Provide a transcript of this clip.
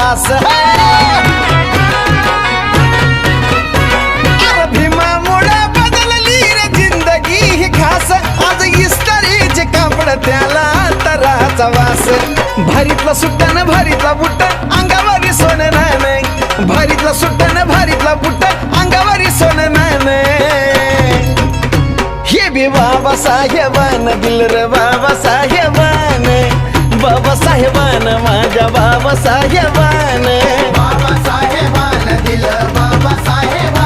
वास भीमामुळे बदलली रे जिंदगी ही खास आज इस्तारीचे कापड त्याला तराचा वास भारीतला सुट्ट्यानं भारीतला बुट्ट अंगावरी सोनं नाणं भारीतला सुट्ट्यानं भारीतला बुट्ट अंगावरी सोनं नाणं हे बी बाबासाहेबान दिल रे बाबासाहेबान बाबासाहेबान माझ्या बाबासाहेबान बाबासाहेबान दिलं बाबासाहेब